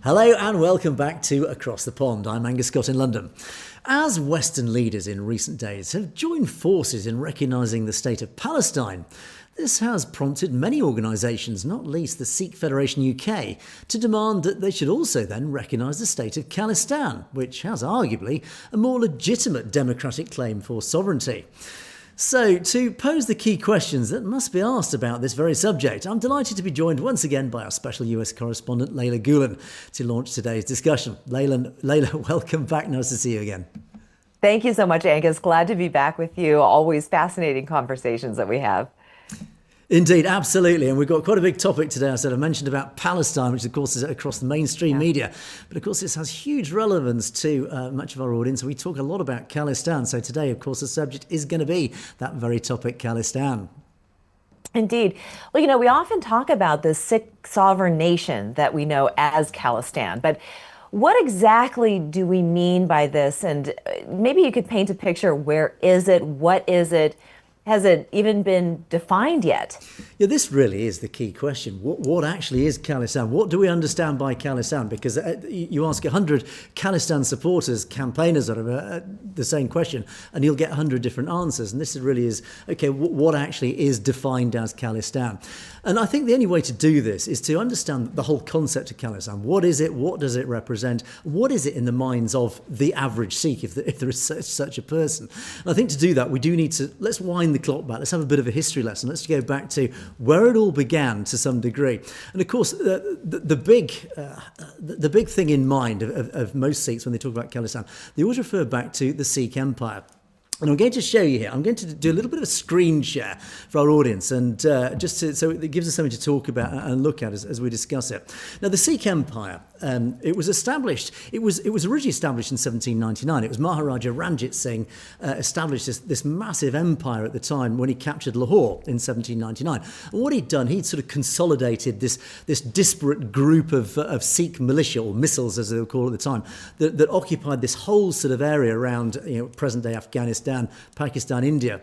Hello and welcome back to Across the Pond. I'm Angus Scott in London. As Western leaders in recent days have joined forces in recognising the state of Palestine, this has prompted many organisations, not least the Sikh Federation UK, to demand that they should also then recognise the state of Khalistan, which has arguably a more legitimate democratic claim for sovereignty. So, to pose the key questions that must be asked about this very subject, I'm delighted to be joined once again by our special US correspondent, Leyla Gulen, to launch today's discussion. Leyla, welcome back. Nice to see you again. Thank you so much, Angus. Glad to be back with you. Always fascinating conversations that we have. Indeed, absolutely. And we've got quite a big topic today. I mentioned about Palestine, which of course is across the mainstream media. But of course, this has huge relevance to much of our audience. We talk a lot about Khalistan. So today, of course, the subject is going to be that very topic, Khalistan. Indeed. Well, we often talk about the Sikh sovereign nation that we know as Khalistan. But what exactly do we mean by this? And maybe you could paint a picture. Where is it? What is it? Has it even been defined yet? Yeah, this really is the key question. What actually is Khalistan? What do we understand by Khalistan? Because you ask 100 Khalistan supporters, campaigners, the same question, and you'll get 100 different answers. And this really is, okay, what actually is defined as Khalistan? And I think the only way to do this is to understand the whole concept of Khalistan. What is it? What does it represent? What is it in the minds of the average Sikh, if there is such a person? And I think to do that, we do need to, let's wind the clock back. Let's have a bit of a history lesson. Let's go back to where it all began to some degree. And of course, the big thing in mind of most Sikhs when they talk about Khalistan, they always refer back to the Sikh Empire. And I'm going to show you here, I'm going to do a little bit of a screen share for our audience, and so it gives us something to talk about and look at as we discuss it. Now, the Sikh Empire, it was originally established in 1799. It was Maharaja Ranjit Singh established this massive empire at the time when he captured Lahore in 1799. And what he'd done, he'd sort of consolidated this disparate group of Sikh militia, or missals as they were called at the time, that occupied this whole sort of area around present-day Afghanistan, Pakistan, India.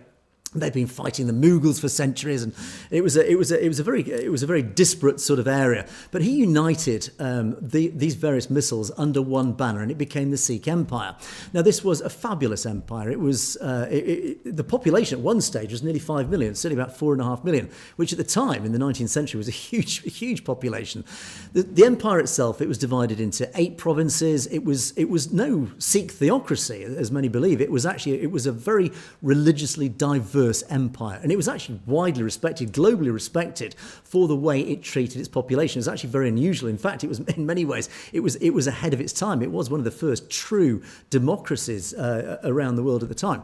They've been fighting the Mughals for centuries, and it was a very disparate sort of area. But he united these various missiles under one banner, and it became the Sikh Empire. Now, this was a fabulous empire. It was the population at one stage was nearly 5 million, certainly about 4.5 million, which at the time in the 19th century was a huge population. The empire itself, it was divided into 8 provinces. It was no Sikh theocracy, as many believe. It was a very religiously diverse empire, and it was actually widely respected, globally respected, for the way it treated its population. It's actually very unusual. In fact, it was in many ways it was ahead of its time. It was one of the first true democracies around the world at the time.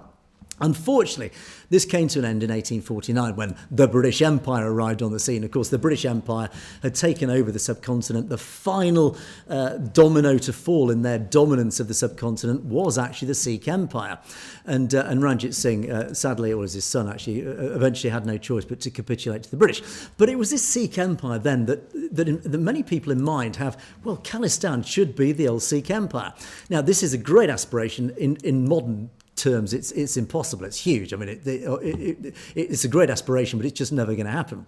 Unfortunately, this came to an end in 1849 when the British Empire arrived on the scene. Of course, the British Empire had taken over the subcontinent. The final domino to fall in their dominance of the subcontinent was actually the Sikh Empire. And Ranjit Singh, sadly, or as his son actually, eventually had no choice but to capitulate to the British. But it was this Sikh Empire then that many people in mind have, well, Khalistan should be the old Sikh Empire. Now, this is a great aspiration in modern terms. It's impossible. It's huge. I mean, it's a great aspiration, but it's just never going to happen.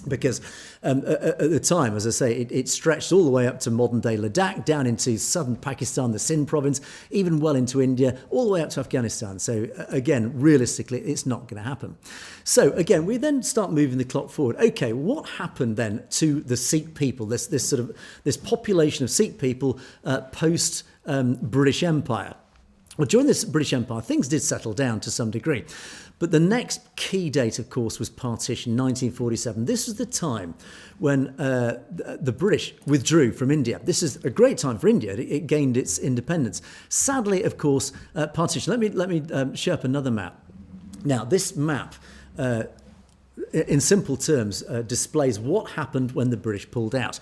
Because at the time, as I say, it stretched all the way up to modern-day Ladakh, down into southern Pakistan, the Sindh province, even well into India, all the way up to Afghanistan. So again, realistically, it's not going to happen. So again, we then start moving the clock forward. Okay, what happened then to the Sikh people, this population of Sikh people post British Empire? Well, during this British Empire, things did settle down to some degree. But the next key date, of course, was partition, 1947. This was the time when the British withdrew from India. This is a great time for India. It gained its independence. Sadly, of course, partition. Let me show up another map. Now, this map, in simple terms, displays what happened when the British pulled out.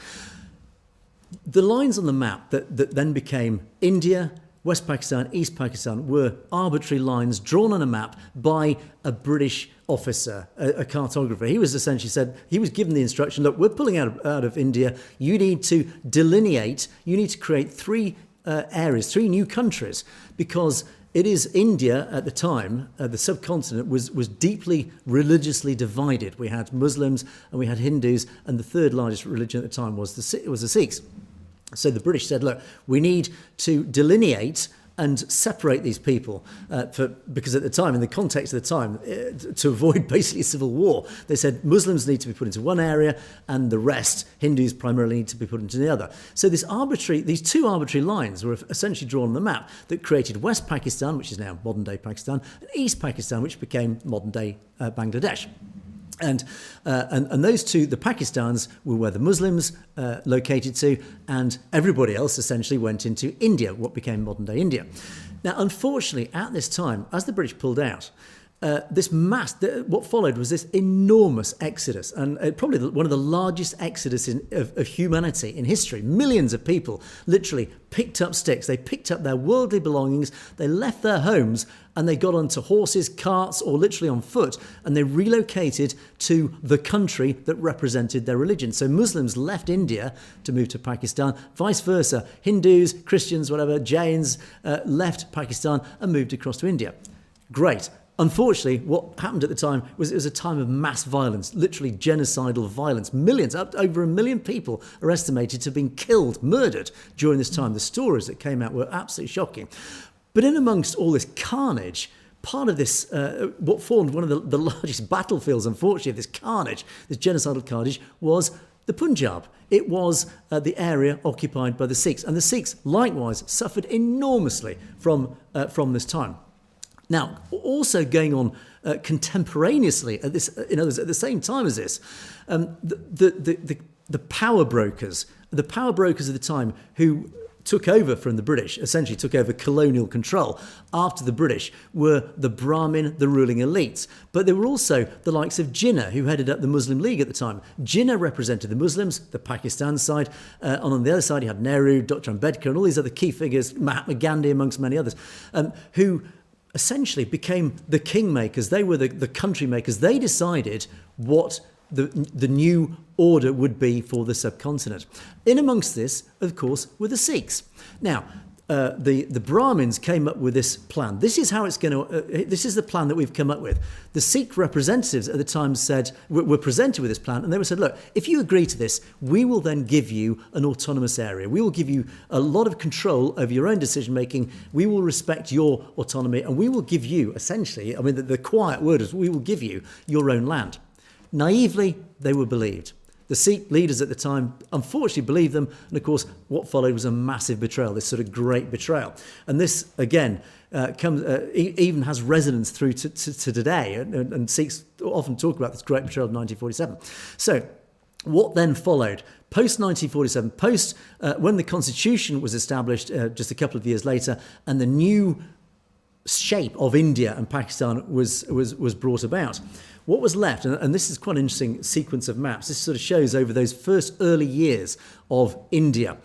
The lines on the map that then became India, West Pakistan, East Pakistan, were arbitrary lines drawn on a map by a British officer, a cartographer. He was essentially said, he was given the instruction, look, we're pulling out of India. You need to delineate, you need to create 3 areas, 3 new countries, because it is India at the time, the subcontinent was deeply religiously divided. We had Muslims and we had Hindus, and the third largest religion at the time was the Sikhs. So the British said, look, we need to delineate and separate these people because at the time, in the context of the time, to avoid basically civil war, they said Muslims need to be put into one area and the rest, Hindus primarily, need to be put into the other. So these two arbitrary lines were essentially drawn on the map that created West Pakistan, which is now modern-day Pakistan, and East Pakistan, which became modern-day Bangladesh. And those two, the Pakistans, were where the Muslims located to, and everybody else essentially went into India, what became modern-day India. Now, unfortunately, at this time, as the British pulled out, what followed was this enormous exodus, and probably one of the largest exodus of humanity in history. Millions of people literally picked up sticks, they picked up their worldly belongings, they left their homes, and they got onto horses, carts, or literally on foot, and they relocated to the country that represented their religion. So Muslims left India to move to Pakistan, vice versa. Hindus, Christians, whatever, Jains left Pakistan and moved across to India. Great. Unfortunately, what happened at the time was it was a time of mass violence, literally genocidal violence. Millions, over 1 million people are estimated to have been killed, murdered during this time. The stories that came out were absolutely shocking. But in amongst all this carnage, part of this, what formed one of the largest battlefields, unfortunately, of this carnage, this genocidal carnage, was the Punjab. It was the area occupied by the Sikhs. And the Sikhs, likewise, suffered enormously from this time. Now, also going on contemporaneously at this, at the same time as this, the power brokers of the time who took over from the British, essentially took over colonial control after the British, were the Brahmin, the ruling elites. But there were also the likes of Jinnah, who headed up the Muslim League at the time. Jinnah represented the Muslims, the Pakistan side, and on the other side you had Nehru, Dr. Ambedkar, and all these other key figures, Mahatma Gandhi amongst many others, who essentially became the kingmakers. They were the country makers. They decided what the new order would be for the subcontinent. In amongst this, of course, were the Sikhs. Now, the Brahmins came up with this plan. This is how it's going to. This is the plan that we've come up with. The Sikh representatives at the time were presented with this plan, and they were said, "Look, if you agree to this, we will then give you an autonomous area. We will give you a lot of control over your own decision making. We will respect your autonomy, and we will give you essentially. I mean, the quiet word is, we will give you your own land." Naively, they were believed. The Sikh leaders at the time unfortunately believed them, and of course what followed was a massive betrayal, this sort of great betrayal. And this, again, even has resonance through to today, and Sikhs often talk about this great betrayal of 1947. So what then followed? Post-1947, when the Constitution was established just a couple of years later, and the new shape of India and Pakistan was brought about, what was left, and this is quite an interesting sequence of maps, this sort of shows over those first early years of India.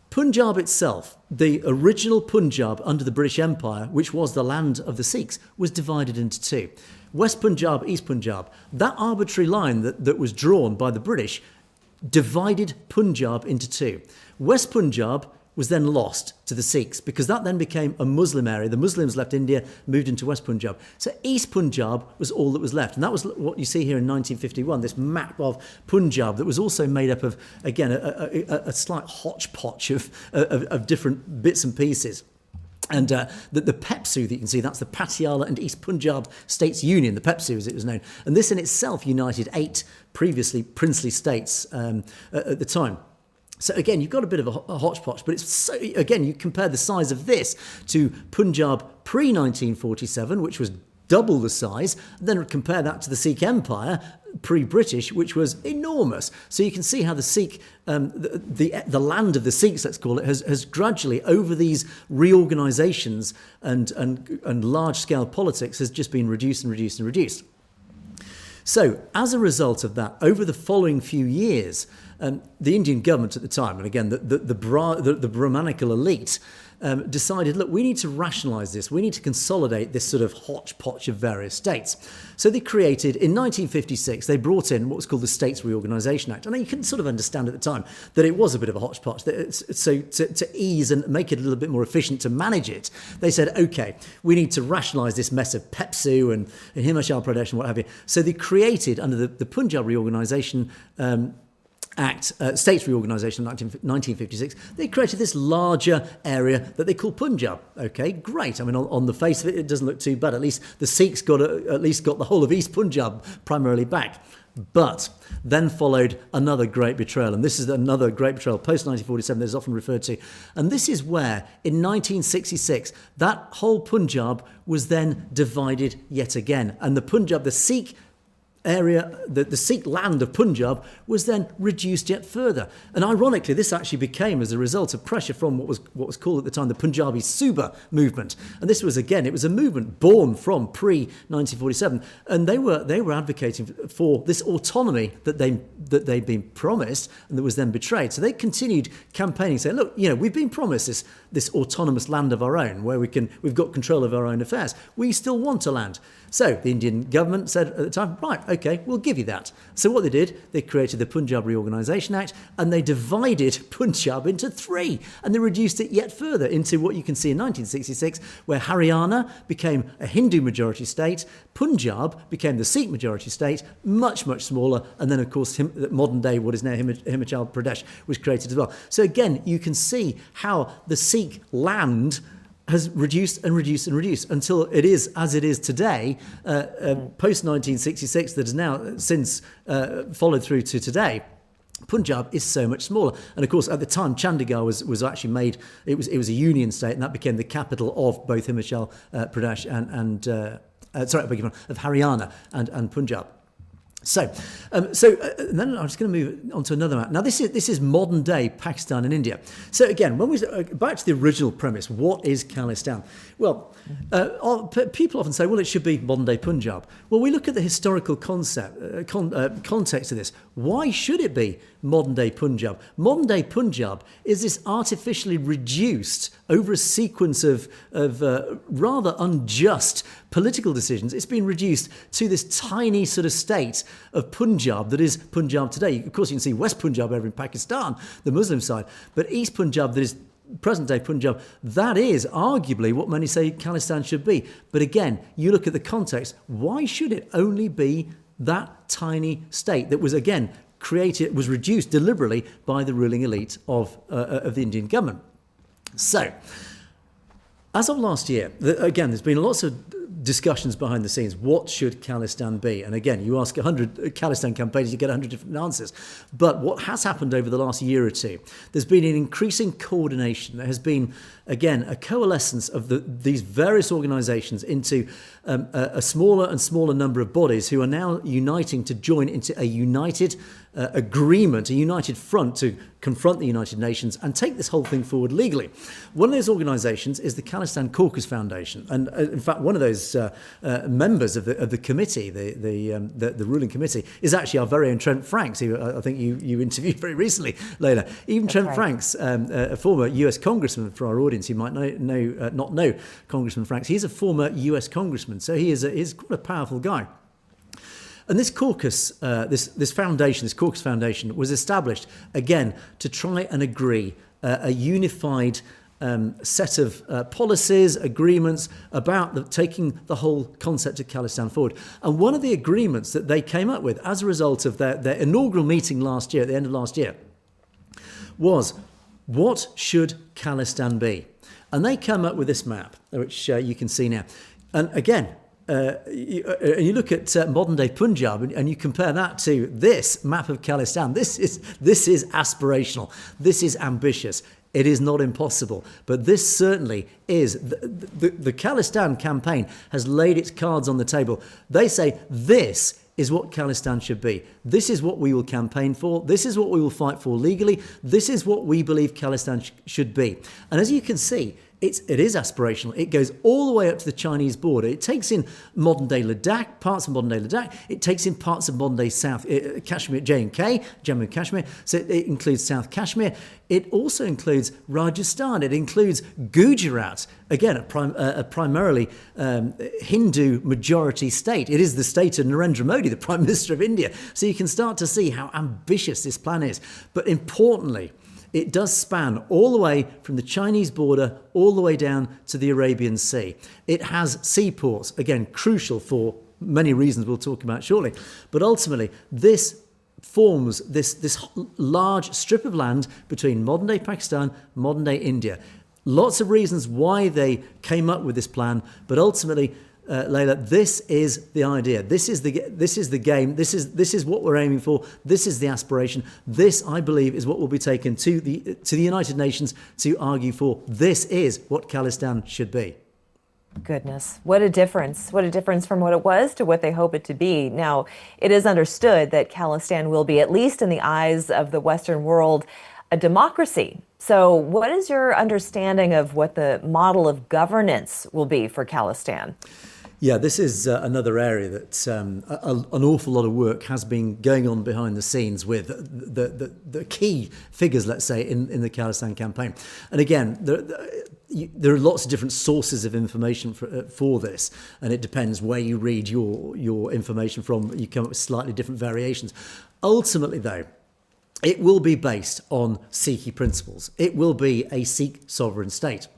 Punjab itself, the original Punjab under the British Empire, which was the land of the Sikhs, was divided into two. West Punjab, East Punjab. That arbitrary line that was drawn by the British divided Punjab into two. West Punjab was then lost to the Sikhs because that then became a Muslim area. The Muslims left India, moved into West Punjab. So East Punjab was all that was left. And that was what you see here in 1951, this map of Punjab that was also made up of, again, a slight hodgepodge of different bits and pieces. And the PEPSU that you can see, that's the Patiala and East Punjab States Union, the PEPSU as it was known. And this in itself united 8 previously princely states at the time. So again, you've got a bit of a hodgepodge, but it's so, again, you compare the size of this to Punjab pre-1947, which was double the size, and then compare that to the Sikh Empire pre-British, which was enormous. So you can see how the Sikh, the land of the Sikhs, let's call it, has gradually, over these reorganisations and large-scale politics, has just been reduced and reduced and reduced. So, as a result of that, over the following few years, the Indian government at the time, and again, the Brahmanical elite, decided, look, we need to rationalise this. We need to consolidate this sort of hodgepodge of various states. So they created, in 1956, they brought in what was called the States Reorganisation Act. And you can sort of understand at the time that it was a bit of a hodgepodge. So to ease and make it a little bit more efficient to manage it, they said, OK, we need to rationalise this mess of PEPSU and Himachal Pradesh and what have you. So they created, under the Punjab Reorganisation Act, States Reorganisation of 1956, they created this larger area that they call Punjab. Okay, great. I mean, on the face of it, it doesn't look too bad. At least the Sikhs got the whole of East Punjab primarily back. But then followed another great betrayal, and this is another great betrayal post-1947 that is often referred to. And this is where, in 1966, that whole Punjab was then divided yet again. And the Punjab, the Sikh area, the Sikh land of Punjab was then reduced yet further. And ironically, this actually became as a result of pressure from what was called at the time the Punjabi Suba movement. And this was, again, it was a movement born from pre-1947. And they were advocating for this autonomy that they'd been promised and that was then betrayed. So they continued campaigning, saying, look, we've been promised this autonomous land of our own where we've got control of our own affairs. We still want a land. So the Indian government said at the time, right, okay, we'll give you that. So what they did, they created the Punjab Reorganisation Act and they divided Punjab into three. And they reduced it yet further into what you can see in 1966, where Haryana became a Hindu majority state, Punjab became the Sikh majority state, much, much smaller. And then, of course, modern day, what is now Himachal Pradesh, was created as well. So again, you can see how the Sikh land has reduced and reduced and reduced until it is as it is today, post-1966, that has now since followed through to today. Punjab is so much smaller. And of course, at the time, Chandigarh was actually made, it was a union state, and that became the capital of both Himachal Pradesh and of Haryana and Punjab. So then I'm just going to move on to another map. Now, this is modern day Pakistan and India. So again, when we back to the original premise, what is Khalistan? Well, people often say, well, it should be modern day Punjab. Well, we look at the historical context of this. Why should it be modern day Punjab? Modern day Punjab is this artificially reduced over a sequence of rather unjust political decisions. It's been reduced to this tiny sort of state of Punjab that is Punjab today. Of course, you can see West Punjab over in Pakistan, the Muslim side, but East Punjab, that is present-day Punjab, that is arguably what many say Khalistan should be. But again, you look at the context, why should it only be that tiny state that was, again, was reduced deliberately by the ruling elite of the Indian government? So, as of last year, again, there's been lots of discussions behind the scenes. What should Khalistan be? And again, you ask 100 Khalistan campaigners, you get 100 different answers. But what has happened over the last year or two, there's been an increasing coordination. There has been, again, a coalescence of these various organisations into a smaller and smaller number of bodies who are now uniting to join into a united agreement, a united front to confront the United Nations and take this whole thing forward legally. One of those organisations is the Khalistan Caucus Foundation, and in fact, one of those members of the committee, the ruling committee, is actually our very own Trent Franks, who I think you interviewed very recently, Leyla. Even That's Trent right. Franks, a former US congressman, for our audience, you might not know Congressman Franks. He's a former US congressman, so he's quite a powerful guy. And this caucus, this caucus foundation, was established, again, to try and agree a unified set of policies, agreements about taking the whole concept of Khalistan forward. And one of the agreements that they came up with as a result of their inaugural meeting last year, at the end of last year, was, what should Khalistan be? And they came up with this map, which you can see now. And again, you look at modern day Punjab and you compare that to this map of Khalistan. This is aspirational. This is ambitious. It is not impossible. But this certainly is. The Khalistan campaign has laid its cards on the table. They say this is what Khalistan should be. This is what we will campaign for. This is what we will fight for legally. This is what we believe Khalistan should be. And as you can see, it is aspirational. It goes all the way up to the Chinese border. It takes in modern-day Ladakh, parts of modern-day Ladakh. It takes in parts of modern-day South Kashmir, J&K, Jammu and Kashmir. So it includes South Kashmir. It also includes Rajasthan. It includes Gujarat, again, a primarily Hindu majority state. It is the state of Narendra Modi, the Prime Minister of India. So you can start to see how ambitious this plan is. But importantly, it does span all the way from the Chinese border all the way down to the Arabian Sea. It has seaports, again, crucial for many reasons we'll talk about shortly. But ultimately, this forms this large strip of land between modern-day Pakistan, modern-day India. Lots of reasons why they came up with this plan, but ultimately, Leyla, this is the idea. This is the game. This is what we're aiming for. This is the aspiration. This, I believe, is what will be taken to the United Nations to argue for. This is what Khalistan should be. Goodness, what a difference. What a difference from what it was to what they hope it to be. Now, it is understood that Khalistan will be, at least in the eyes of the Western world, a democracy. So what is your understanding of what the model of governance will be for Khalistan? Yeah, this is another area that an awful lot of work has been going on behind the scenes with the key figures, let's say, in the Khalistan campaign. And again, there are lots of different sources of information for this, and it depends where you read your information from. You come up with slightly different variations. Ultimately, though, it will be based on Sikhi principles. It will be a Sikh sovereign state.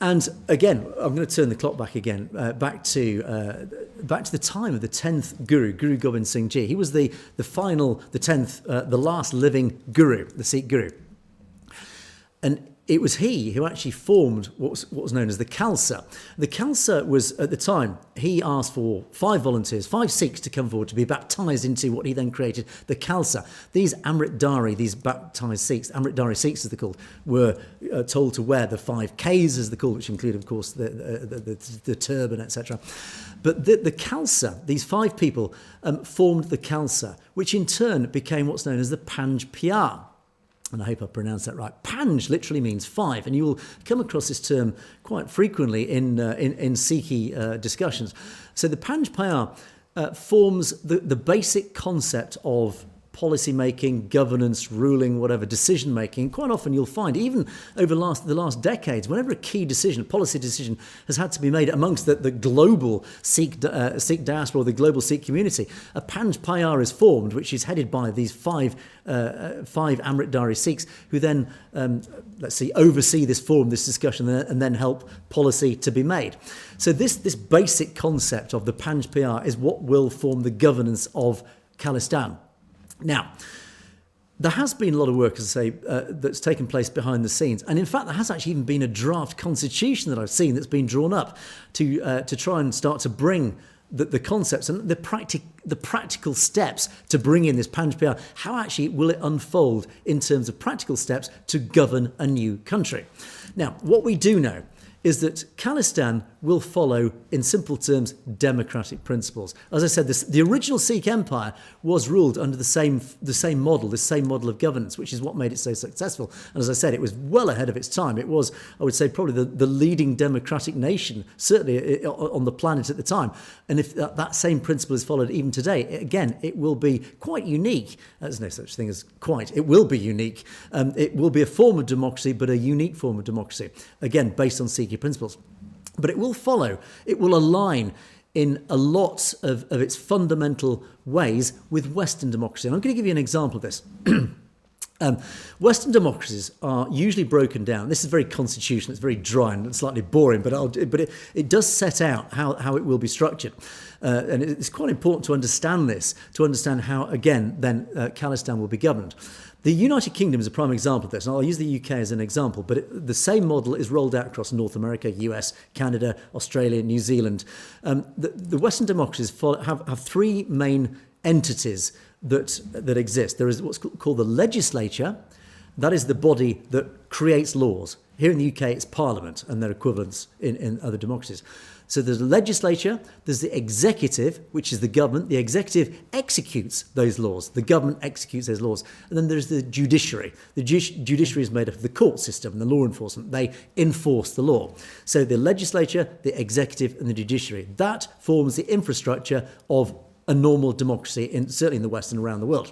And again, I'm going to turn the clock back again, back to the time of the 10th Guru, Guru Gobind Singh Ji. He was the 10th, the last living Guru, the Sikh Guru. And it was he who actually formed what was known as the Khalsa. The Khalsa was, at the time, he asked for 5 volunteers, 5 Sikhs to come forward to be baptised into what he then created, the Khalsa. These Amritdhari, these baptised Sikhs, Amritdhari Sikhs as they're called, were told to wear the 5 Ks as they're called, which include, of course, the turban, etc. But the Khalsa, these 5 people, formed the Khalsa, which in turn became what's known as the Panj Pyar. And I hope I pronounced that right. Panj literally means 5, and you will come across this term quite frequently in Sikhi discussions. So the Panj Pyar forms the basic concept of policy making, governance, ruling, whatever, decision making. Quite often you'll find, even over the last decades, whenever a key decision, a policy decision has had to be made amongst the global Sikh diaspora or the global Sikh community, a Panj Pyar is formed, which is headed by these 5 Amritdhari Sikhs, who then, oversee this forum, this discussion, and then help policy to be made. So this basic concept of the Panj Pyar is what will form the governance of Khalistan. Now, there has been a lot of work, as I say, that's taken place behind the scenes. And in fact, there has actually even been a draft constitution that I've seen that's been drawn up to try and start to bring the concepts and the practical steps to bring in this Panj Pyar. How actually will it unfold in terms of practical steps to govern a new country? Now, what we do know is that Khalistan will follow, in simple terms, democratic principles. As I said, the original Sikh Empire was ruled under the same model of governance, which is what made it so successful. And as I said, it was well ahead of its time. It was, I would say, probably the leading democratic nation, certainly on the planet at the time. And if that same principle is followed even today, again, it will be quite unique. There's no such thing as quite. It will be unique. It will be a form of democracy, but a unique form of democracy, again, based on Sikh principles. But it will follow, it will align in a lot of its fundamental ways with Western democracy. And I'm going to give you an example of this. Western democracies are usually broken down. This is very constitutional, it's very dry and slightly boring, but it does set out how it will be structured. And it's quite important to understand this, to understand how, again, then Khalistan will be governed. The United Kingdom is a prime example of this, and I'll use the UK as an example, but the same model is rolled out across North America, US, Canada, Australia, New Zealand. The Western democracies have 3 main entities that exist. There is what's called the legislature. That is the body that creates laws. Here in the UK, it's Parliament and their equivalents in other democracies. So there's the legislature, there's the executive, which is the government. The executive executes those laws. The government executes those laws. And then there's the judiciary. The judiciary is made up of the court system and the law enforcement. They enforce the law. So the legislature, the executive, and the judiciary. That forms the infrastructure of a normal democracy, certainly in the West and around the world.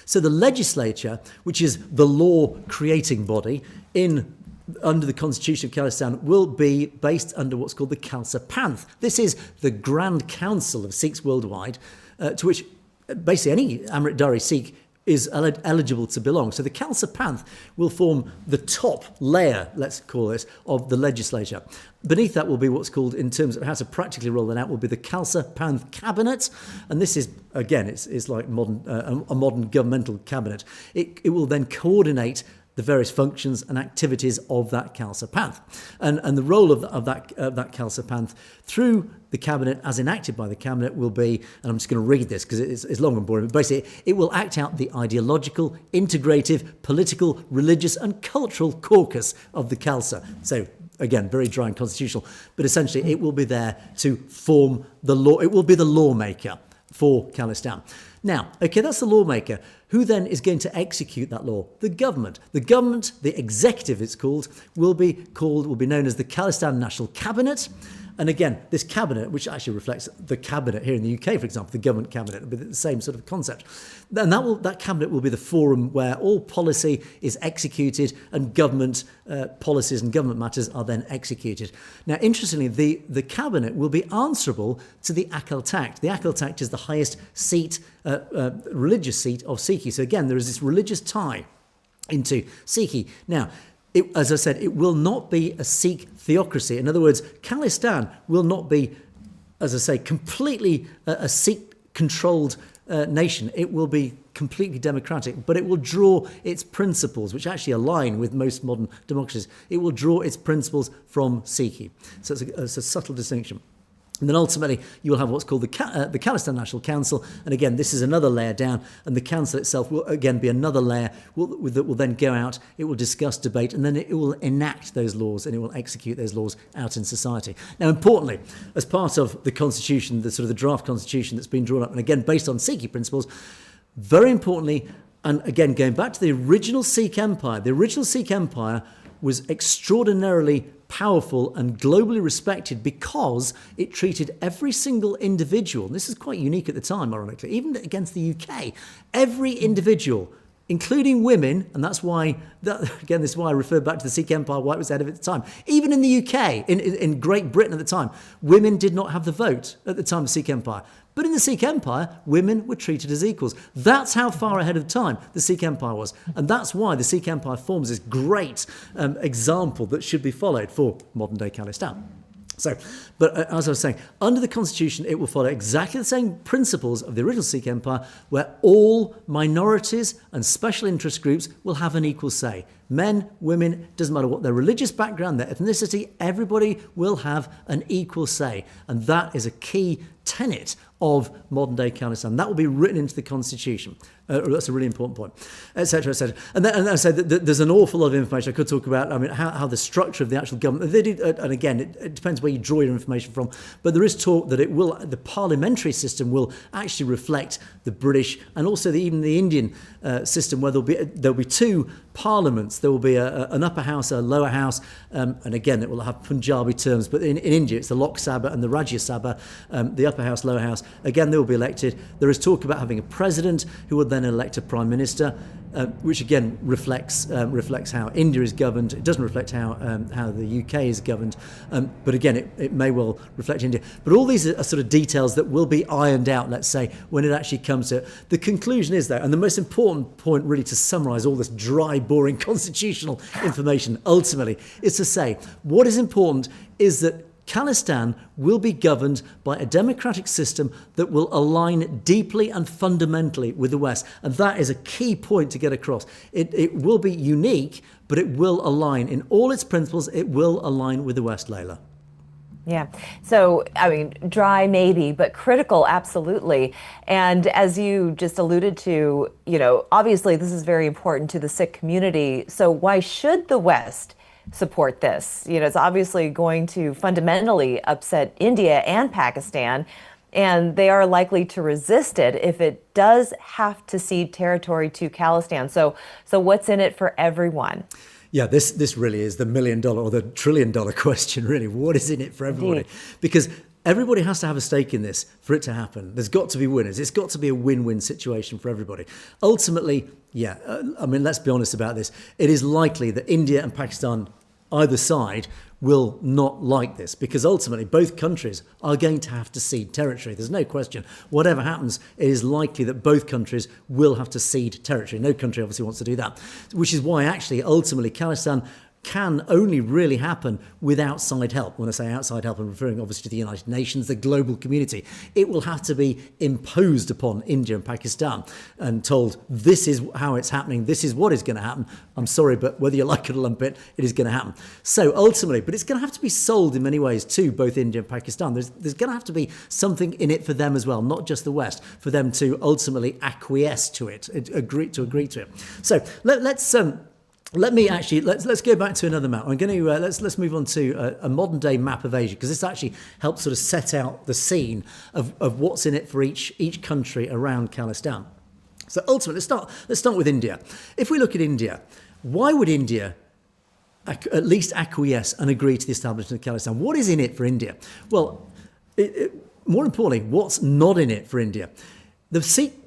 So the legislature, which is the law-creating body under the Constitution of Khalistan, will be based under what's called the Khalsa Panth. This is the Grand Council of Sikhs worldwide, to which basically any Amritdhari Sikh is eligible to belong. So the Khalsa Panth will form the top layer, let's call it, of the legislature. Beneath that will be what's called, in terms of how to practically roll that out, will be the Khalsa Panth cabinet. And this is, again, it's like a modern governmental cabinet. It will then coordinate the various functions and activities of that Khalsa Panth. And the role of that Khalsa Panth through the cabinet, as enacted by the cabinet, will be, and I'm just going to read this because it's long and boring, but basically it will act out the ideological, integrative, political, religious and cultural caucus of the Khalsa. So again, very dry and constitutional, but essentially it will be there to form the law. It will be the lawmaker for Khalistan. Now, okay, that's the lawmaker. Who then is going to execute that law? The government. The government, the executive it's called, will be known as the Khalistan National Cabinet. And again, this cabinet, which actually reflects the cabinet here in the UK, for example, the government cabinet, will be the same sort of concept. And that cabinet will be the forum where all policy is executed and government policies and government matters are then executed. Now, interestingly, the cabinet will be answerable to the Akal Takht. The Akal Takht is the highest seat, religious seat of Sikhi. So again, there is this religious tie into Sikhi. Now, as I said, it will not be a Sikh theocracy. In other words, Khalistan will not be, as I say, completely a Sikh-controlled nation. It will be completely democratic, but it will draw its principles, which actually align with most modern democracies. It will draw its principles from Sikhi. So it's a subtle distinction. And then ultimately, you will have what's called the Khalistan National Council. And again, this is another layer down. And the council itself will again be another layer that will then go out. It will discuss, debate, and then it will enact those laws and it will execute those laws out in society. Now, importantly, as part of the constitution, the sort of the draft constitution that's been drawn up, and again, based on Sikhi principles, very importantly, and again, going back to the original Sikh Empire was extraordinarily powerful and globally respected because it treated every single individual, and this is quite unique at the time, ironically, even against the UK, every individual, including women, and this is why I refer back to the Sikh Empire, why it was ahead of it at the time. Even in the UK, in Great Britain at the time, women did not have the vote at the time of the Sikh Empire. But in the Sikh Empire, women were treated as equals. That's how far ahead of time the Sikh Empire was. And that's why the Sikh Empire forms this great example that should be followed for modern-day Khalistan. So, but as I was saying, under the constitution, it will follow exactly the same principles of the original Sikh Empire, where all minorities and special interest groups will have an equal say. Men, women, doesn't matter what their religious background, their ethnicity, everybody will have an equal say. And that is a key tenet of modern-day Khalistan. That will be written into the constitution. That's a really important point, etc., etc. And I say that there's an awful lot of information I could talk about. I mean, how the structure of the actual government. And again, it depends where you draw your information from. But there is talk that the parliamentary system will actually reflect the British and also even the Indian system, where there'll be two parliaments. There will be an upper house, a lower house, and again, it will have Punjabi terms. But in India, it's the Lok Sabha and the Rajya Sabha, the upper house, lower house. Again, they will be elected. There is talk about having a president who would then elect a prime minister, which again reflects how India is governed. It doesn't reflect how the UK is governed, but again, it may well reflect India. But all these are sort of details that will be ironed out, let's say, when it actually comes to it. The conclusion is, though, and the most important point really to summarise all this dry, boring constitutional information ultimately, is to say what is important is that Khalistan will be governed by a democratic system that will align deeply and fundamentally with the West. And that is a key point to get across. It will be unique, but it will align. In all its principles, it will align with the West, Leyla. Yeah. So, I mean, dry maybe, but critical, absolutely. And as you just alluded to, obviously this is very important to the Sikh community. So why should the West support this? It's obviously going to fundamentally upset India and Pakistan, and they are likely to resist it if it does have to cede territory to Khalistan. So what's in it for everyone? Yeah, this really is the $1 million or the $1 trillion question, really. What is in it for everybody? Indeed. Because everybody has to have a stake in this for it to happen. There's got to be winners. It's got to be a win-win situation for everybody. Ultimately, let's be honest about this. It is likely that India and Pakistan, either side, will not like this, because ultimately both countries are going to have to cede territory. There's no question. Whatever happens, it is likely that both countries will have to cede territory. No country obviously wants to do that, which is why actually ultimately Khalistan can only really happen with outside help. When I say outside help, I'm referring obviously to the United Nations, the global community. It will have to be imposed upon India and Pakistan and told, this is how it's happening, this is what is going to happen. I'm sorry, but whether you like it or lump it, it is going to happen. So ultimately, but it's going to have to be sold in many ways to both India and Pakistan. There's going to have to be something in it for them as well, not just the West, for them to ultimately acquiesce to it, agree to it. So let's go back to another map. I'm going to let's move on to a modern day map of Asia, because this actually helps sort of set out the scene of what's in it for each country around Khalistan. So ultimately, let's start with India. If we look at India, why would India at least acquiesce and agree to the establishment of Khalistan? What is in it for India? Well, more importantly, what's not in it for India?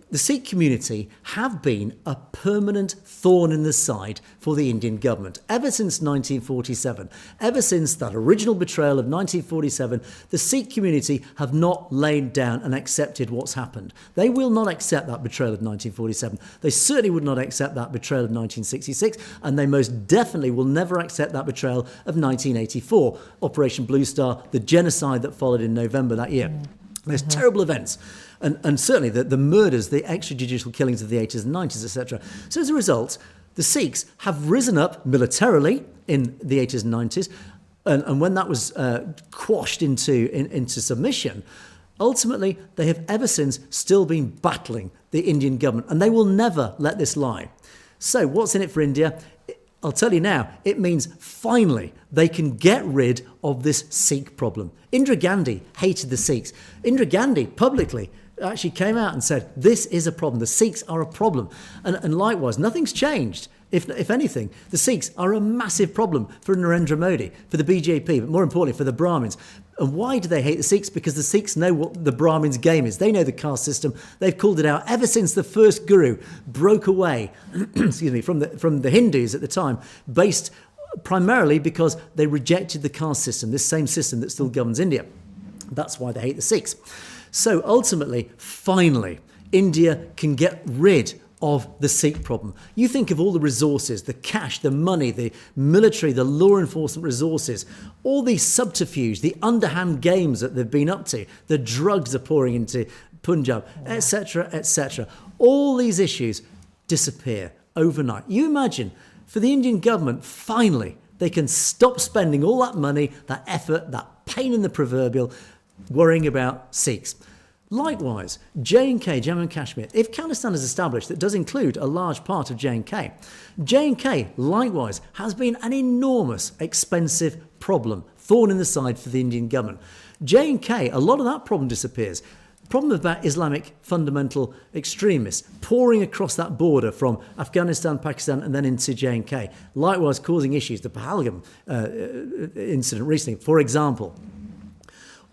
The Sikh community have been a permanent thorn in the side for the Indian government ever since 1947. Ever since that original betrayal of 1947, the Sikh community have not laid down and accepted what's happened. They will not accept that betrayal of 1947. They certainly would not accept that betrayal of 1966, and they most definitely will never accept that betrayal of 1984, Operation Blue Star, the genocide that followed in November that year. Those terrible events. And certainly the murders, the extrajudicial killings of the 80s and 90s, etc. So as a result, the Sikhs have risen up militarily in the 80s and 90s. And when that was quashed into submission, ultimately they have ever since still been battling the Indian government. And they will never let this lie. So what's in it for India? I'll tell you now, it means finally they can get rid of this Sikh problem. Indira Gandhi hated the Sikhs. Indira Gandhi publicly actually came out and said, this is a problem. The Sikhs are a problem. And likewise, nothing's changed. If anything, the Sikhs are a massive problem for Narendra Modi, for the BJP, but more importantly for the Brahmins. And why do they hate the Sikhs? Because the Sikhs know what the Brahmins' game is. They know the caste system. They've called it out ever since the first guru broke away from the Hindus at the time, based primarily because they rejected the caste system, this same system that still governs India. That's why they hate the Sikhs. So ultimately, finally, India can get rid of the Sikh problem. You think of all the resources, the cash, the money, the military, the law enforcement resources, all these subterfuge, the underhand games that they've been up to, the drugs are pouring into Punjab, etc., etc. All these issues disappear overnight. You imagine, for the Indian government, finally, they can stop spending all that money, that effort, that pain in the proverbial, worrying about Sikhs. Likewise, J&K, Jammu and Kashmir, if Khalistan is established, that does include a large part of J&K. J&K, likewise, has been an enormous, expensive problem, thorn in the side for the Indian government. J&K, a lot of that problem disappears. The problem about Islamic fundamental extremists pouring across that border from Afghanistan, Pakistan, and then into J&K, likewise causing issues. The Pahalgam incident recently, for example.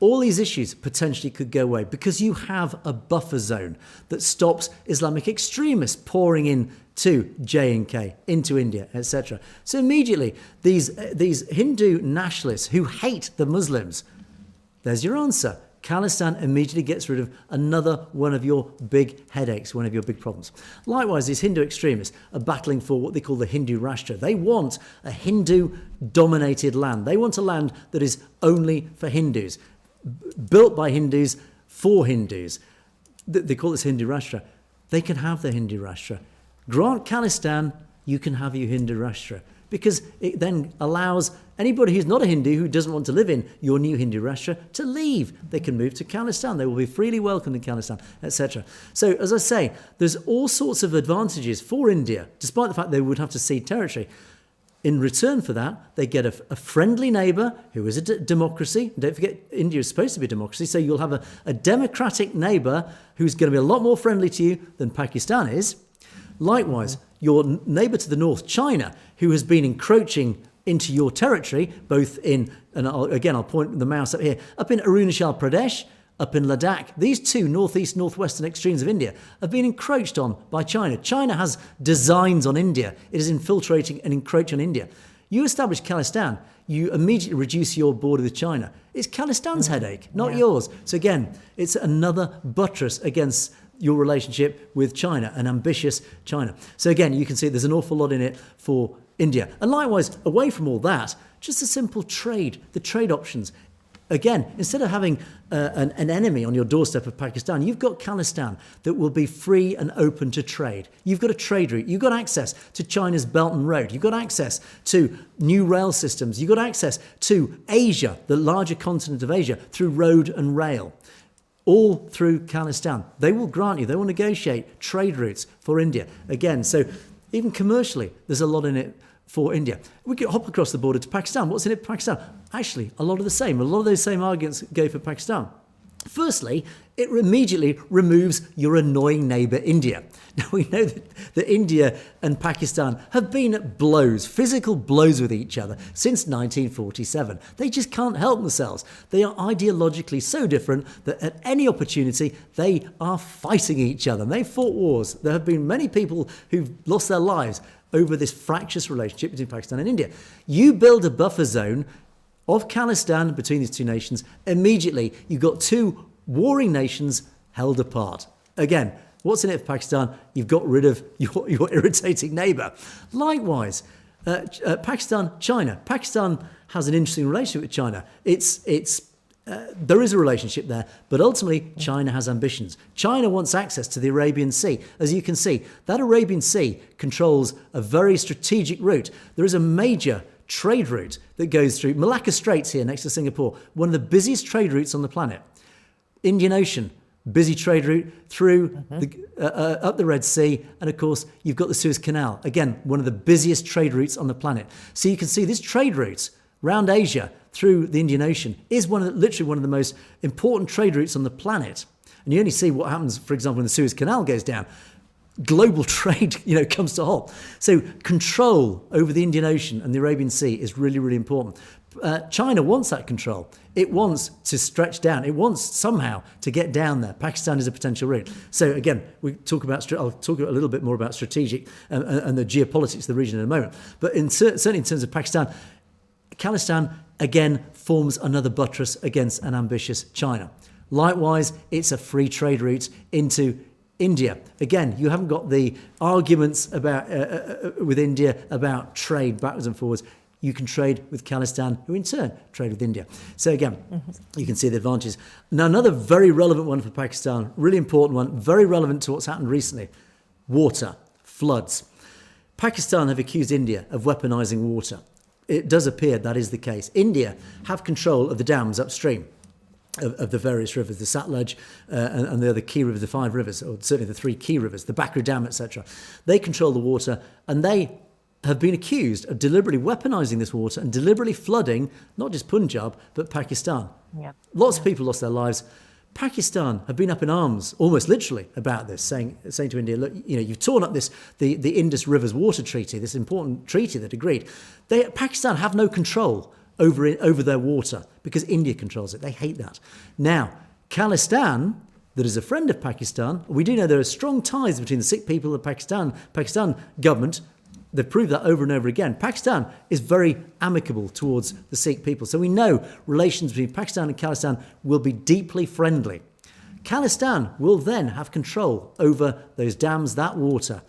All these issues potentially could go away because you have a buffer zone that stops Islamic extremists pouring in to J&K, into India, etc. So immediately, these Hindu nationalists who hate the Muslims, there's your answer. Khalistan immediately gets rid of another one of your big headaches, one of your big problems. Likewise, these Hindu extremists are battling for what they call the Hindu Rashtra. They want a Hindu-dominated land. They want a land that is only for Hindus, built by Hindus for Hindus. They call this Hindu Rashtra. They can have the Hindu Rashtra. Grant Khalistan, you can have your Hindu Rashtra, because it then allows anybody who's not a Hindu, who doesn't want to live in your new Hindu Rashtra, to leave. They can move to Khalistan. They will be freely welcomed in Khalistan, etc. So, as I say, there's all sorts of advantages for India, despite the fact they would have to cede territory. In return for that, they get a friendly neighbour who is a democracy. Don't forget, India is supposed to be a democracy, so you'll have a democratic neighbour who's going to be a lot more friendly to you than Pakistan is. Likewise, your neighbour to the north, China, who has been encroaching into your territory, both in, and I'll point the mouse up here, up in Arunachal Pradesh, up in Ladakh. These two northeast, northwestern extremes of India have been encroached on by China. China has designs on India. It is infiltrating and encroaching on India. You establish Khalistan, you immediately reduce your border with China. It's Khalistan's headache, not yours. So again, it's another buttress against your relationship with China, an ambitious China. So again, you can see there's an awful lot in it for India. And likewise, away from all that, just a simple trade, the trade options. Again, instead of having an enemy on your doorstep of Pakistan, you've got Khalistan that will be free and open to trade. You've got a trade route. You've got access to China's Belt and Road. You've got access to new rail systems. You've got access to Asia, the larger continent of Asia, through road and rail. All through Khalistan. They will grant you, they will negotiate trade routes for India. Again, so even commercially, there's a lot in it for India. We could hop across the border to Pakistan. What's in it for Pakistan? Actually, a lot of the same. A lot of those same arguments go for Pakistan. Firstly, it immediately removes your annoying neighbour, India. Now, we know that India and Pakistan have been at blows, physical blows with each other since 1947. They just can't help themselves. They are ideologically so different that at any opportunity, they are fighting each other. And they fought wars. There have been many people who've lost their lives over this fractious relationship between Pakistan and India. You build a buffer zone of Khalistan between these two nations, immediately you've got two warring nations held apart. Again, what's in it for Pakistan? You've got rid of your irritating neighbour. Likewise, Pakistan, China. Pakistan has an interesting relationship with China. There is a relationship there, but ultimately China has ambitions. China wants access to the Arabian Sea. As you can see, that Arabian Sea controls a very strategic route. There is a major trade route that goes through Malacca Straits here next to Singapore, one of the busiest trade routes on the planet. Indian Ocean, busy trade route through up the Red Sea, and of course you've got the Suez Canal, again one of the busiest trade routes on the planet. So you can see this trade route round Asia through the Indian Ocean is literally one of the most important trade routes on the planet. And you only see what happens, for example, when the Suez Canal goes down. Global trade, comes to a halt. So control over the Indian Ocean and the Arabian Sea is really, really important. China wants that control. It wants to stretch down. It wants somehow to get down there. Pakistan is a potential route. So again, I'll talk a little bit more about strategic and the geopolitics of the region in a moment. But certainly in terms of Pakistan, Khalistan again forms another buttress against an ambitious China. Likewise, it's a free trade route into India. Again, you haven't got the arguments about with India about trade backwards and forwards. You can trade with Khalistan, who in turn trade with India. So again, you can see the advantages. Now, another very relevant one for Pakistan, really important one, very relevant to what's happened recently. Water, floods. Pakistan have accused India of weaponizing water. It does appear that is the case. India have control of the dams upstream of the various rivers, the Satluj and the other key rivers, the 5 rivers, or certainly the 3 key rivers, the Bakri Dam, etc. They control the water, and they have been accused of deliberately weaponizing this water and deliberately flooding not just Punjab, but Pakistan. Lots of people lost their lives. Pakistan have been up in arms, almost literally, about this, saying to India, look, you've torn up the Indus Rivers Water Treaty, this important treaty that agreed. Pakistan have no control over their water because India controls it. They hate that. Now, Khalistan, that is a friend of Pakistan, we do know there are strong ties between the Sikh people and Pakistan government. They've proved that over and over again. Pakistan is very amicable towards the Sikh people. So we know relations between Pakistan and Khalistan will be deeply friendly. Khalistan will then have control over those dams, that water.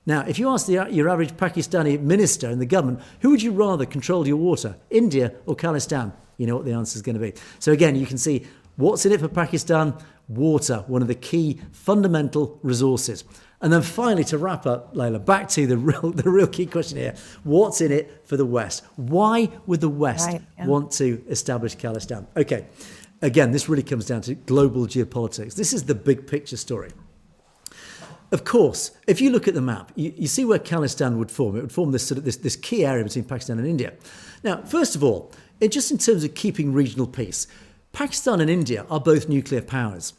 Now, if you ask your average Pakistani minister in the government, who would you rather control your water, India or Khalistan? You know what the answer is going to be. So again, you can see what's in it for Pakistan. Water, one of the key fundamental resources. And then finally, to wrap up, Leyla, back to the real key question here. What's in it for the West? Why would the West want to establish Khalistan? Okay, again, this really comes down to global geopolitics. This is the big picture story. Of course, if you look at the map, you see where Khalistan would form. It would form this key area between Pakistan and India. Now, first of all, just in terms of keeping regional peace, Pakistan and India are both nuclear powers.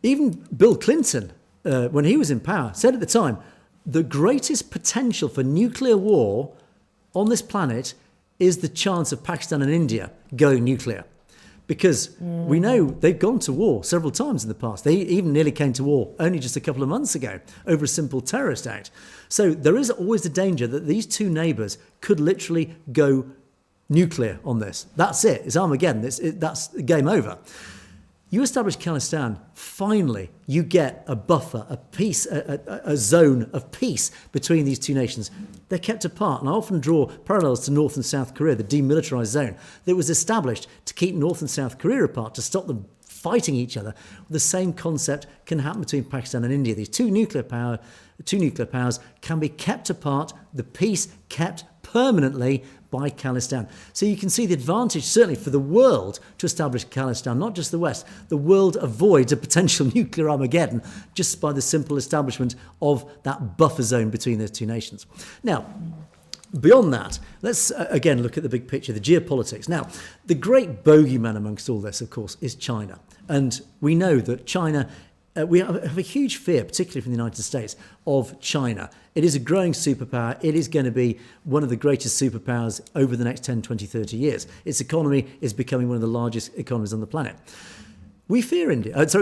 Even Bill Clinton, when he was in power, said at the time, the greatest potential for nuclear war on this planet is the chance of Pakistan and India going nuclear. Because we know they've gone to war several times in the past. They even nearly came to war only just a couple of months ago over a simple terrorist act. So there is always the danger that these two neighbours could literally go nuclear on this. That's it. It's Armageddon. That's game over. You establish Khalistan, finally you get a buffer, a peace, a zone of peace between these two nations. They're kept apart, and I often draw parallels to North and South Korea, the demilitarized zone that was established to keep North and South Korea apart, to stop them fighting each other. The same concept can happen between Pakistan and India. These two nuclear powers can be kept apart, the peace kept permanently by Khalistan. So you can see the advantage, certainly for the world, to establish Khalistan, not just the West. The world avoids a potential nuclear Armageddon just by the simple establishment of that buffer zone between those two nations. Now, beyond that, let's again look at the big picture, the geopolitics. Now, the great bogeyman amongst all this, of course, is China. And we know that China, we have a huge fear, particularly from the United States, of China. It is a growing superpower. It is going to be one of the greatest superpowers over the next 10, 20, 30 years. Its economy is becoming one of the largest economies on the planet. We fear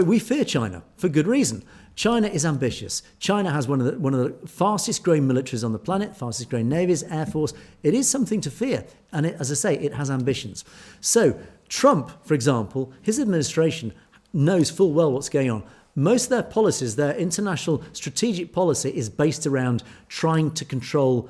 we fear China for good reason. China is ambitious. China has one of the fastest growing militaries on the planet, fastest growing navies, air force. It is something to fear. And as I say, it has ambitions. So Trump, for example, his administration knows full well what's going on. Most of their policies, their international strategic policy is based around trying to control,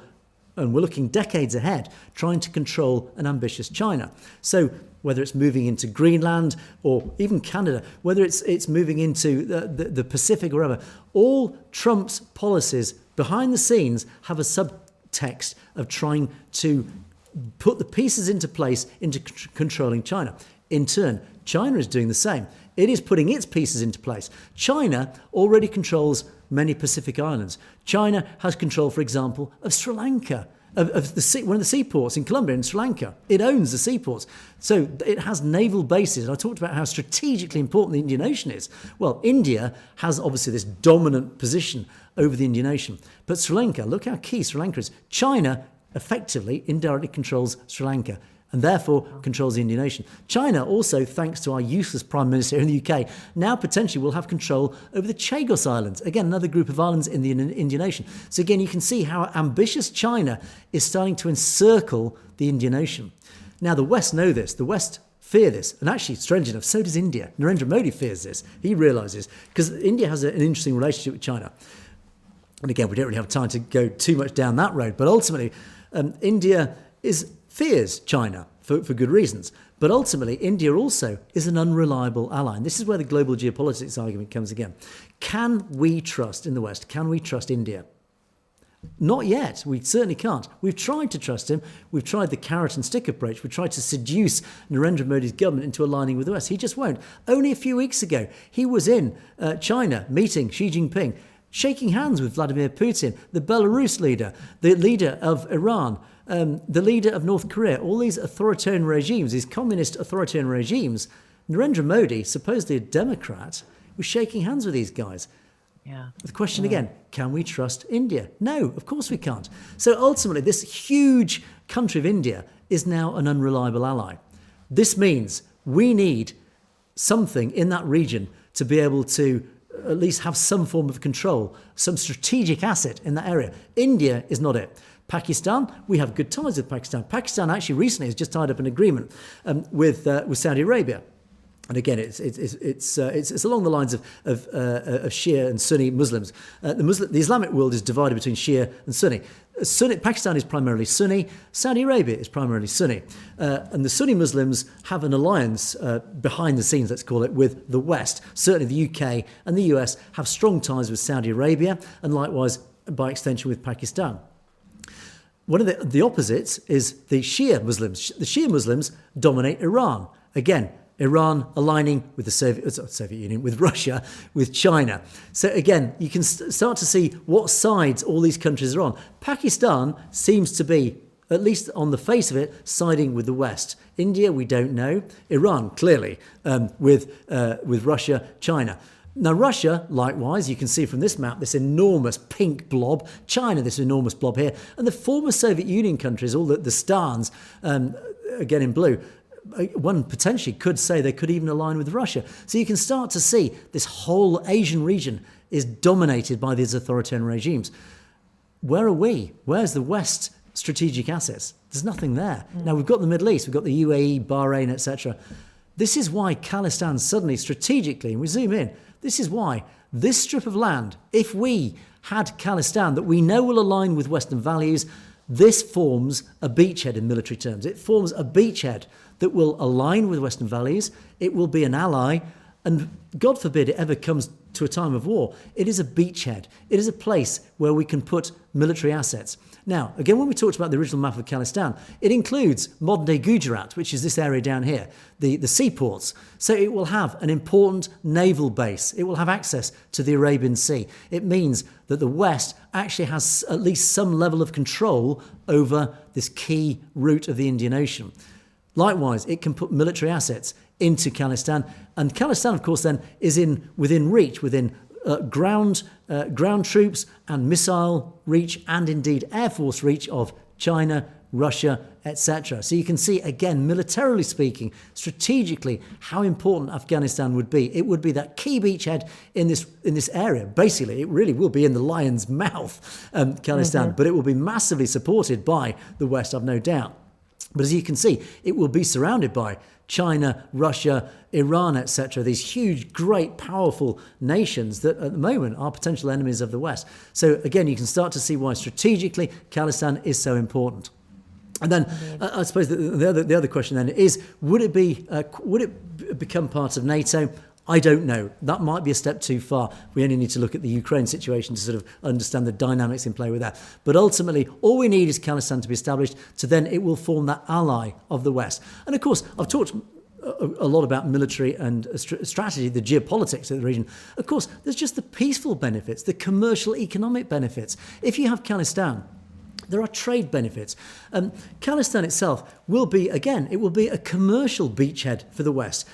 and we're looking decades ahead, trying to control an ambitious China. So whether it's moving into Greenland or even Canada, whether it's moving into the Pacific or wherever, all Trump's policies behind the scenes have a subtext of trying to put the pieces into place into controlling China. In turn, China is doing the same. It is putting its pieces into place. China already controls many Pacific islands. China has control, for example, of Sri Lanka, of one of the seaports in Colombia in Sri Lanka. It owns the seaports. So it has naval bases. And I talked about how strategically important the Indian Ocean is. Well, India has obviously this dominant position over the Indian Ocean. But Sri Lanka, look how key Sri Lanka is. China effectively, indirectly controls Sri Lanka, and therefore controls the Indian Ocean. China also, thanks to our useless Prime Minister in the UK, now potentially will have control over the Chagos Islands, again, another group of islands in the Indian Ocean. So again, you can see how ambitious China is starting to encircle the Indian Ocean. Now, the West know this. The West fear this. And actually, strange enough, so does India. Narendra Modi fears this. He realises, because India has an interesting relationship with China. And again, we don't really have time to go too much down that road. But ultimately, India fears China for good reasons. But ultimately, India also is an unreliable ally. And this is where the global geopolitics argument comes again. Can we trust, in the West, can we trust India? Not yet. We certainly can't. We've tried to trust him. We've tried the carrot and stick approach. We've tried to seduce Narendra Modi's government into aligning with the West. He just won't. Only a few weeks ago, he was in China meeting Xi Jinping, shaking hands with Vladimir Putin, the Belarus leader, the leader of Iran, the leader of North Korea, all these authoritarian regimes, these communist authoritarian regimes. Narendra Modi, supposedly a Democrat, was shaking hands with these guys. Yeah. The question again, can we trust India? No, of course we can't. So ultimately, this huge country of India is now an unreliable ally. This means we need something in that region to be able to at least have some form of control, some strategic asset in that area. India is not it. Pakistan, we have good ties with Pakistan. Pakistan actually recently has just tied up an agreement with Saudi Arabia. And again, it's along the lines of Shia and Sunni Muslims. The Islamic world is divided between Shia and Sunni. Pakistan is primarily Sunni. Saudi Arabia is primarily Sunni. And the Sunni Muslims have an alliance behind the scenes, let's call it, with the West. Certainly the UK and the US have strong ties with Saudi Arabia and likewise, by extension, with Pakistan. One of the opposites is the Shia Muslims. The Shia Muslims dominate Iran. Again, Iran aligning with the Soviet Union, with Russia, with China. So again, you can start to see what sides all these countries are on. Pakistan seems to be, at least on the face of it, siding with the West. India, we don't know. Iran, clearly, with Russia, China. Now, Russia, likewise, you can see from this map, this enormous pink blob. China, this enormous blob here. And the former Soviet Union countries, all the stans, again in blue. one potentially could say they could even align with Russia. So you can start to see this whole Asian region is dominated by these authoritarian regimes. Where are we? Where's the West strategic assets? There's nothing there. Now, we've got the Middle East, we've got the UAE, Bahrain, etc. This is why Khalistan suddenly, strategically, and we zoom in, this is why this strip of land, if we had Khalistan that we know will align with Western values, this forms a beachhead in military terms. It forms a beachhead that will align with Western values. It will be an ally. And God forbid it ever comes to a time of war. It is a beachhead. It is a place where we can put military assets. Now, again, when we talked about the original map of Khalistan, it includes modern-day Gujarat, which is this area down here, the seaports. So it will have an important naval base. It will have access to the Arabian Sea. It means that the West actually has at least some level of control over this key route of the Indian Ocean. Likewise, it can put military assets into Khalistan. And Khalistan, of course, then is within reach, within ground troops and missile reach, and indeed Air Force reach of China, Russia, etc. So you can see, again, militarily speaking, strategically, how important Afghanistan would be. It would be that key beachhead in this area. Basically, it really will be in the lion's mouth, Khalistan, but it will be massively supported by the West, I've no doubt. But as you can see, it will be surrounded by China, Russia, Iran, etc. These huge, great, powerful nations that at the moment are potential enemies of the West. So again, you can start to see why strategically Khalistan is so important. And then I suppose the other question then is, would it become part of NATO? I don't know. That might be a step too far. We only need to look at the Ukraine situation to sort of understand the dynamics in play with that. But ultimately, all we need is Khalistan to be established, so then it will form that ally of the West. And of course, I've talked a lot about military and strategy, the geopolitics of the region. Of course, there's just the peaceful benefits, the commercial, economic benefits. If you have Khalistan, there are trade benefits. Khalistan itself will be, again, it will be a commercial beachhead for the West.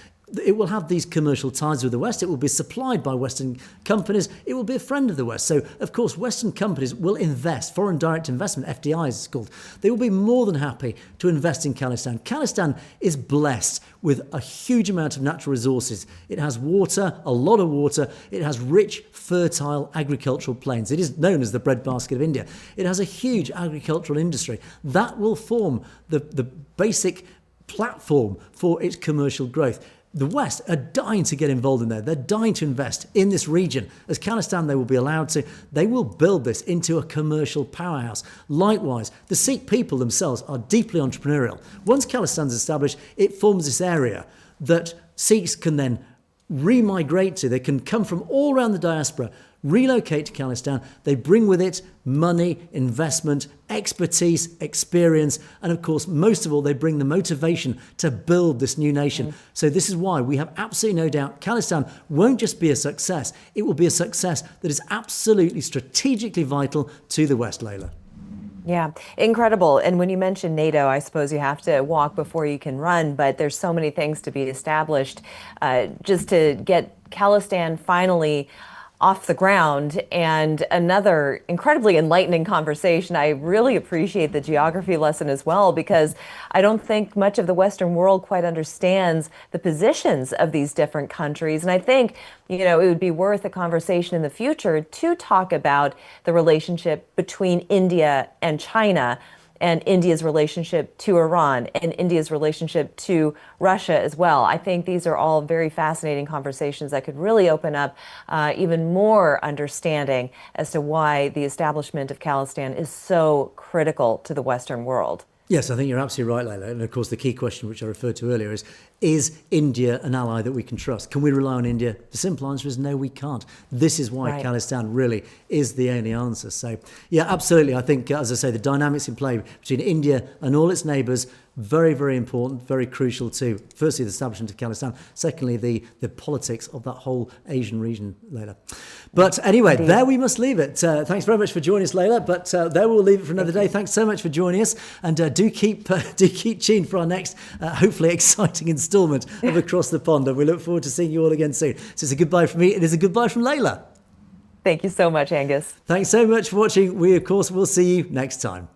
It will have these commercial ties with the West. It will be supplied by Western companies. It will be a friend of the West. So, of course, Western companies will invest, foreign direct investment, FDI as it's called. They will be more than happy to invest in Khalistan. Khalistan is blessed with a huge amount of natural resources. It has water, a lot of water. It has rich, fertile agricultural plains. It is known as the breadbasket of India. It has a huge agricultural industry. That will form the basic platform for its commercial growth. The West are dying to get involved in there. They're dying to invest in this region. As Khalistan, they will be allowed to. They will build this into a commercial powerhouse. Likewise, the Sikh people themselves are deeply entrepreneurial. Once Khalistan's established, it forms this area that Sikhs can then remigrate to. They can come from all around the diaspora, relocate to Khalistan. They bring with it money, investment, expertise, experience, and of course, most of all, they bring the motivation to build this new nation. So this is why we have absolutely no doubt Khalistan won't just be a success. It will be a success that is absolutely strategically vital to the West, Leyla. Yeah, incredible. And when you mention NATO, I suppose you have to walk before you can run, but there's so many things to be established just to get Khalistan finally off the ground. And another incredibly enlightening conversation. I really appreciate the geography lesson as well, because I don't think much of the Western world quite understands the positions of these different countries. And I think, it would be worth a conversation in the future to talk about the relationship between India and China, and India's relationship to Iran, and India's relationship to Russia as well. I think these are all very fascinating conversations that could really open up even more understanding as to why the establishment of Khalistan is so critical to the Western world. Yes, I think you're absolutely right, Leyla. And of course, the key question, which I referred to earlier, is India an ally that we can trust? Can we rely on India? The simple answer is no, we can't. This is why Khalistan really is the only answer. So, yeah, absolutely. I think, as I say, the dynamics in play between India and all its neighbours, very, very important, very crucial to, firstly, the establishment of Khalistan. Secondly, the politics of that whole Asian region, Leyla. But anyway, there we must leave it. Thanks very much for joining us, Leyla. But there we'll leave it for another day. Thanks so much for joining us. And do keep tuned for our next, hopefully, exciting instalment of Across the Pond. And we look forward to seeing you all again soon. So it's a goodbye from me. It is a goodbye from Leyla. Thank you so much, Angus. Thanks so much for watching. We, of course, will see you next time.